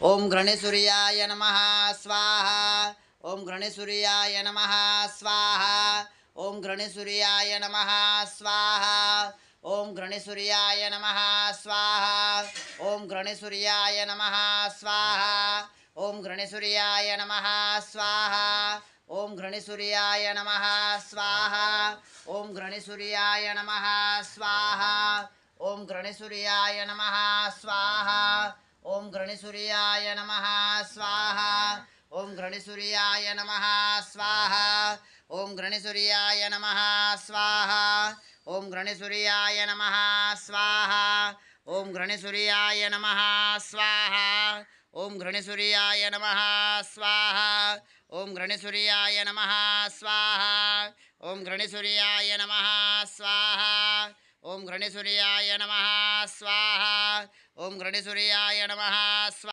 ओम गणेशूर्याय नमः स्वाहा। ओम गणेशूर्याय नमः स्वाहा। ओम गणेशूर्याय नमः स्वाहा। ओम गणेशूर्याय नमः स्वाहा। ओम गणेशूर्याय नमः स्वाहा। ओम गणेशूर्याय नमः स्वाहा। ओम गणेशूर्याय नमः स्वाहा। ओम गणेशूर्याय नमः स्वाहा। ओम गणेशूर्याय नमः स्वाहा। ओम गणेशूर्याय नमः स्वाहा। ओम गणेशूर्याय नमः स्वाहा। ओम गणेशूर्याय नमः स्वाहा। ओम गणेशूर्याय नमः स्वाहा। ओम गणेशूर्याय नमः स्वाहा। ओम गणेशूर्याय नमः स्वाहा। ओम गणेशूर्याय नमः स्वाहा। ओम गणेशूर्याय नमः स्वाहा। ओम गणेशूर्याय नमः स्वाहा। ओम गणेशूर्याय नमः स्वाहा।